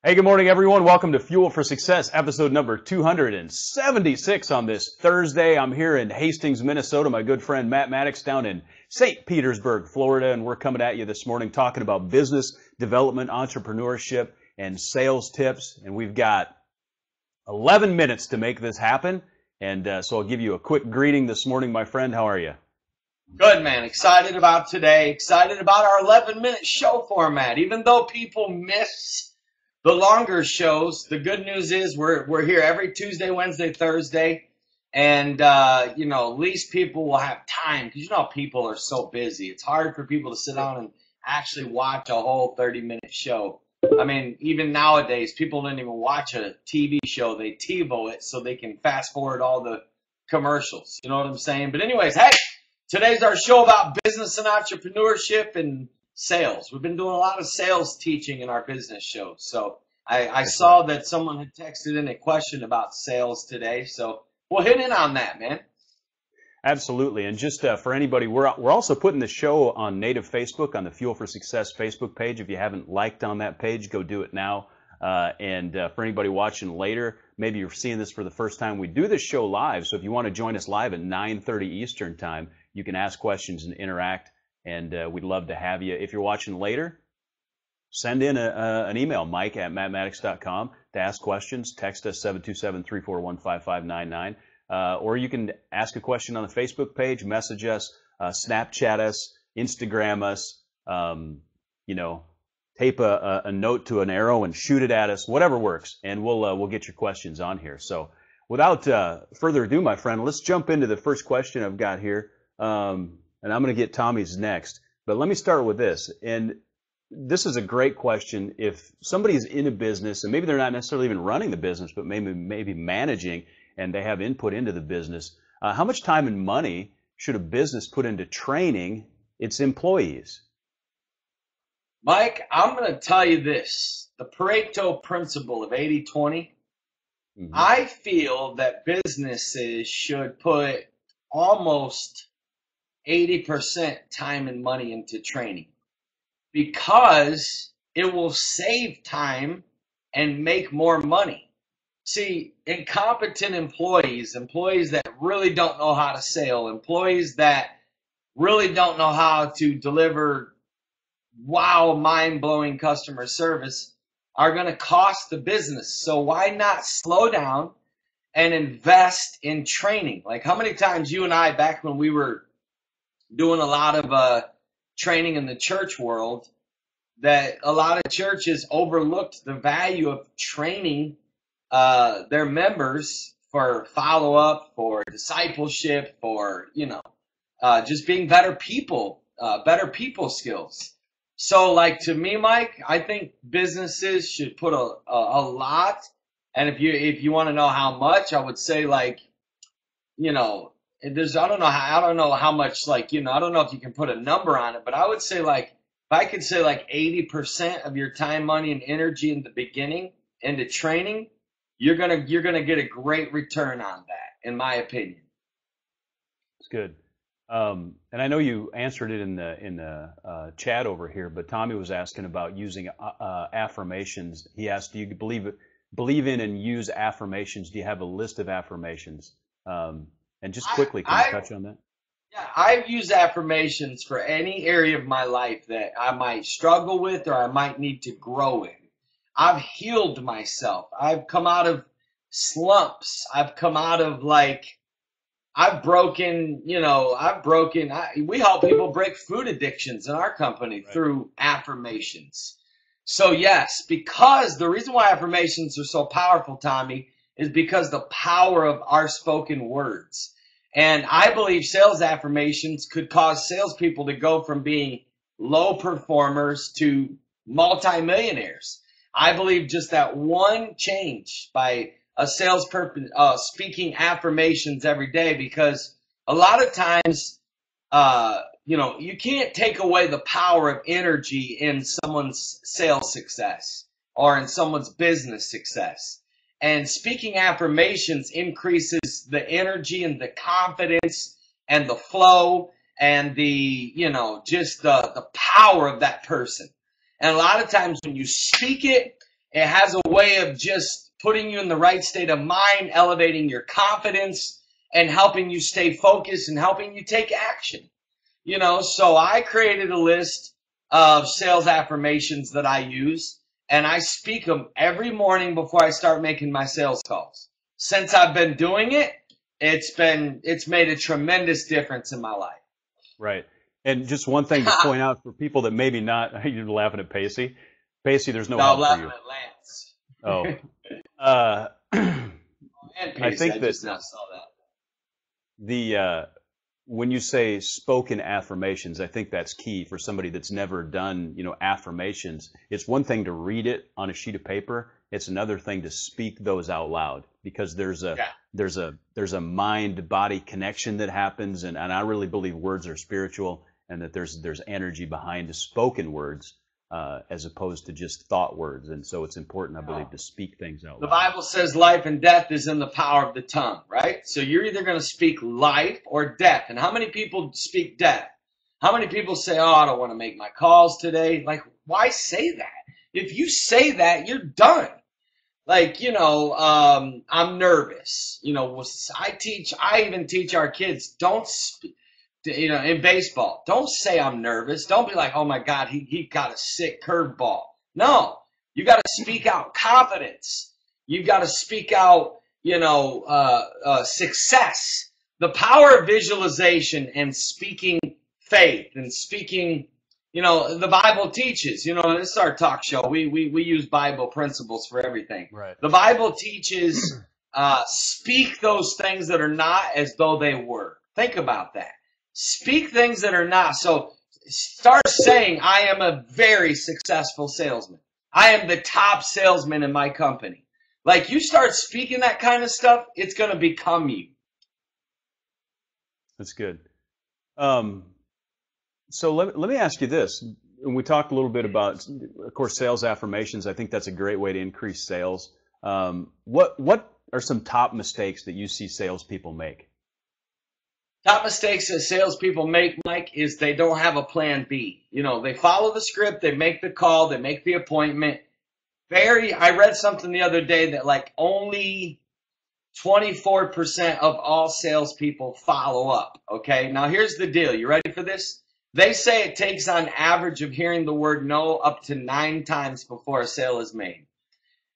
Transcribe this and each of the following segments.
Hey, good morning, everyone. Welcome to Fuel for Success, episode number 276 on this Thursday. I'm here in Hastings, Minnesota. My good friend Matt Maddox down in St. Petersburg, Florida, and we're coming at you this morning talking about business development, entrepreneurship, and sales tips. And we've got 11 minutes to make this happen. And so I'll give you a quick greeting this morning, my friend. How are you? Good, man. Excited about today. Excited about our 11-minute show format. Even though people miss the longer shows, the good news is we're here every Tuesday, Wednesday, Thursday. And, at least people will have time. Because people are so busy. It's hard for people to sit down and actually watch a whole 30-minute show. I mean, even nowadays, people don't even watch a TV show. They TiVo it so they can fast forward all the commercials. You know what I'm saying? But anyways, hey, today's our show about business and entrepreneurship and sales. We've been doing a lot of sales teaching in our business shows. So I saw that someone had texted in a question about sales today. So we'll hit in on that, man. Absolutely. And just for anybody, we're also putting the show on native Facebook, on the Fuel for Success Facebook page. If you haven't liked on that page, go do it now. And for anybody watching later, maybe you're seeing this for the first time, we do this show live. So if you want to join us live at 9:30 Eastern time, you can ask questions and interact. And we'd love to have you. If you're watching later, send in an email, mike@mattmaddox.com, to ask questions. Text us 727-341-5599. Or you can ask a question on the Facebook page, message us, Snapchat us, Instagram us, tape a note to an arrow and shoot it at us, whatever works, and we'll get your questions on here. So without further ado, my friend, let's jump into the first question I've got here, and I'm going to get Tommy's next. But let me start with this, and this is a great question. If somebody's in a business, and maybe they're not necessarily even running the business, but maybe managing, and they have input into the business, how much time and money should a business put into training its employees? Mike, I'm going to tell you this. The Pareto principle of 80-20, I feel that businesses should put almost 80% time and money into training because it will save time and make more money. See, incompetent employees that really don't know how to sell, employees that really don't know how to deliver wow, mind-blowing customer service are going to cost the business. So why not slow down and invest in training? Like how many times you and I, back when we were doing a lot of training in the church world, that a lot of churches overlooked the value of training their members for follow-up, for discipleship, for, just being better people skills. So like to me, Mike, I think businesses should put a lot. And if you want to know how much, I would say like, I don't know how much, like, I don't know if you can put a number on it, but I would say like, if I could say like 80% of your time, money, and energy in the beginning into training, you're gonna get a great return on that, in my opinion. It's good. And I know you answered it in the chat over here, but Tommy was asking about using affirmations. He asked, do you believe in and use affirmations? Do you have a list of affirmations? And just quickly, can you touch on that? Yeah, I've used affirmations for any area of my life that I might struggle with or I might need to grow in. I've healed myself. I've come out of slumps. I've come out of we help people break food addictions in our company through affirmations. So yes, because the reason why affirmations are so powerful, Tommy, is because the power of our spoken words. And I believe sales affirmations could cause salespeople to go from being low performers to multimillionaires. I believe just that one change by a salesperson speaking affirmations every day, because a lot of times, you can't take away the power of energy in someone's sales success or in someone's business success. And speaking affirmations increases the energy and the confidence and the flow and the, just the power of that person. And a lot of times when you speak it It has a way of just putting you in the right state of mind, elevating your confidence, and helping you stay focused and helping you take action. So I created a list of sales affirmations that I use, and I speak them every morning before I start making my sales calls. Since I've been doing it, it's made a tremendous difference in my life. Right. And just one thing to point out for people that maybe not, you're laughing at Pacey. Pacey, there's no help for you. I'm laughing at Lance. And Pacey, I think I that just now saw that. when you say spoken affirmations, I think that's key for somebody that's never done, affirmations. It's one thing to read it on a sheet of paper. It's another thing to speak those out loud, because there's a mind-body connection that happens, and I really believe words are spiritual, and that there's energy behind the spoken words as opposed to just thought words. And so it's important, I believe, to speak things out loud. The Bible says life and death is in the power of the tongue, right? So you're either going to speak life or death. And how many people speak death? How many people say, oh, I don't want to make my calls today? Like, why say that? If you say that, you're done. Like, I'm nervous. I even teach our kids, don't speak. In baseball, don't say I'm nervous. Don't be like, oh my God, he got a sick curveball. No, you got to speak out confidence. You got to speak out, success. The power of visualization and speaking faith and speaking, the Bible teaches. This is our talk show. We use Bible principles for everything. Right. The Bible teaches speak those things that are not as though they were. Think about that. Speak things that are not. So start saying, I am a very successful salesman. I am the top salesman in my company. Like, you start speaking that kind of stuff, it's going to become you. That's good. So let me ask you this. And we talked a little bit about, of course, sales affirmations. I think that's a great way to increase sales. What are some top mistakes that you see salespeople make? Top mistakes that salespeople make, Mike, is they don't have a plan B. They follow the script, they make the call, they make the appointment. I read something the other day that like only 24% of all salespeople follow up. Okay, now here's the deal. You ready for this? They say it takes on average of hearing the word no up to 9 times before a sale is made.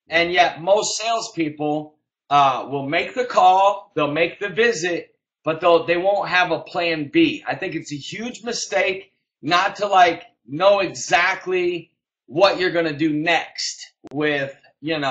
And yet most salespeople will make the call, they'll make the visit, but they won't have a plan B. I think it's a huge mistake not to know exactly what you're going to do next with your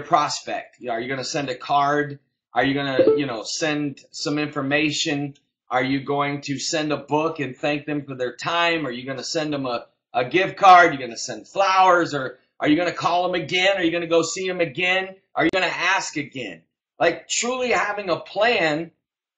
prospect. Are you going to send a card? Are you going to send some information? Are you going to send a book and thank them for their time? Are you going to send them a gift card? Are you going to send flowers? Or are you going to call them again? Are you going to go see them again? Are you going to ask again? Like, truly having a plan,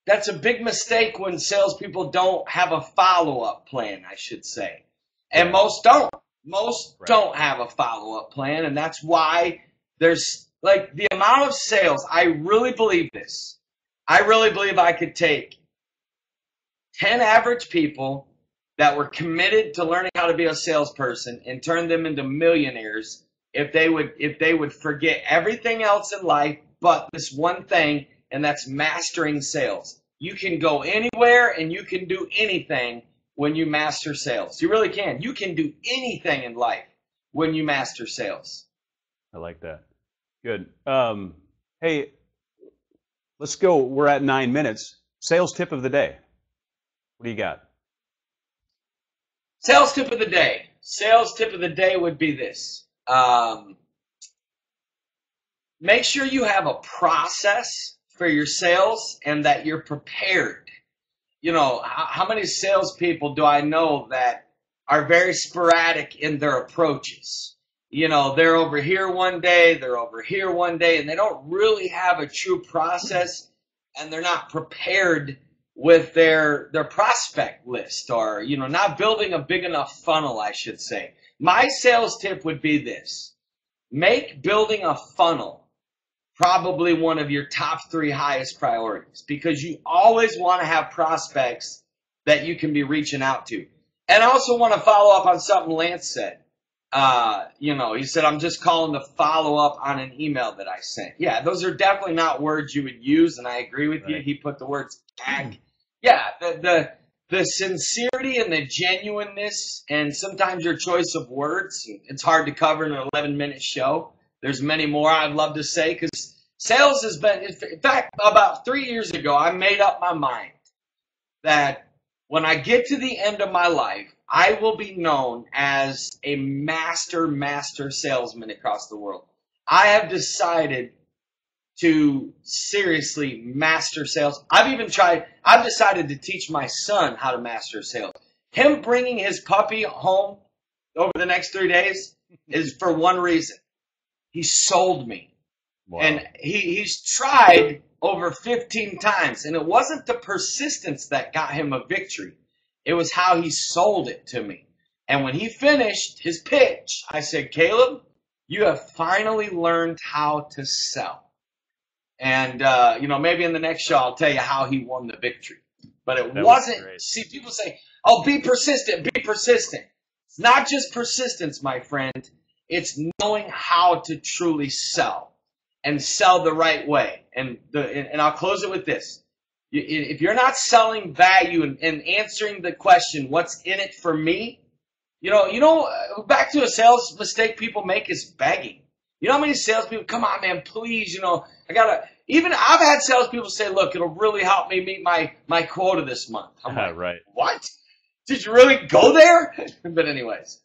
that's a big mistake when salespeople don't have a follow-up plan, I should say. And most don't. Most don't have a follow-up plan, and that's why there's, the amount of sales, I really believe this. I really believe I could take 10 average people that were committed to learning how to be a salesperson and turn them into millionaires if they would forget everything else in life but this one thing, and that's mastering sales. You can go anywhere and you can do anything when you master sales. You really can. You can do anything in life when you master sales. I like that. Good. Hey, let's go. We're at 9 minutes. Sales tip of the day. What do you got? Sales tip of the day. Sales tip of the day would be this. Make sure you have a process for your sales and that you're prepared. How many salespeople do I know that are very sporadic in their approaches? They're over here one day, they're over here one day, and they don't really have a true process, and they're not prepared with their prospect list, or, not building a big enough funnel, I should say. My sales tip would be this. Make building a funnel probably one of your top 3 highest priorities, because you always want to have prospects that you can be reaching out to. And I also want to follow up on something Lance said. He said, I'm just calling to follow up on an email that I sent. Yeah, those are definitely not words you would use, and I agree with you. He put the words tag. Yeah, the sincerity and the genuineness, and sometimes your choice of words, it's hard to cover in an 11-minute show. There's many more I'd love to say, because sales has been, in fact, about 3 years ago, I made up my mind that when I get to the end of my life, I will be known as a master salesman across the world. I have decided to seriously master sales. I've decided to teach my son how to master sales. Him bringing his puppy home over the next 3 days is for one reason. He sold me. Wow. And he's tried over 15 times, and it wasn't the persistence that got him a victory. It was how he sold it to me. And when he finished his pitch, I said, Caleb, you have finally learned how to sell. And, maybe in the next show, I'll tell you how he won the victory. But it wasn't, see, people say, oh, be persistent, be persistent. It's not just persistence, my friend. It's knowing how to truly sell and sell the right way. And I'll close it with this. If you're not selling value and answering the question, what's in it for me? Back to a sales mistake people make is begging. You know how many salespeople, come on, man, please, I've had salespeople say, look, it'll really help me meet my quota this month. I'm like, right. What? Did you really go there? But anyways.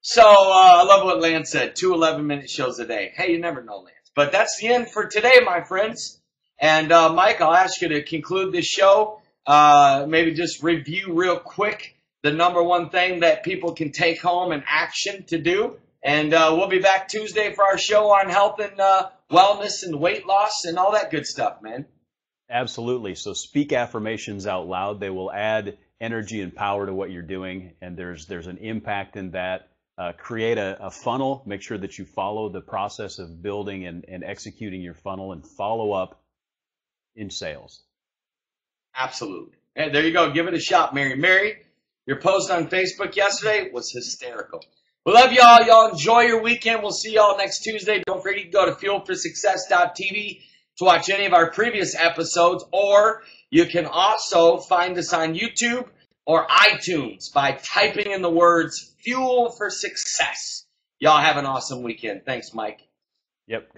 So, I love what Lance said, 2 11-minute shows a day. Hey, you never know, Lance. But that's the end for today, my friends. And, Mike, I'll ask you to conclude this show. Maybe just review real quick the number one thing that people can take home and action to do. And we'll be back Tuesday for our show on health and wellness and weight loss and all that good stuff, man. Absolutely. So speak affirmations out loud. They will add energy and power to what you're doing, and there's an impact in that. Create a funnel. Make sure that you follow the process of building and executing your funnel, and follow up in sales. Absolutely. Hey, there you go. Give it a shot, Mary. Mary, your post on Facebook yesterday was hysterical. We love y'all. Y'all enjoy your weekend. We'll see y'all next Tuesday. Don't forget to go to fuelforsuccess.tv to watch any of our previous episodes, or you can also find us on YouTube or iTunes by typing in the words Fuel for Success. Y'all have an awesome weekend. Thanks, Mike. Yep.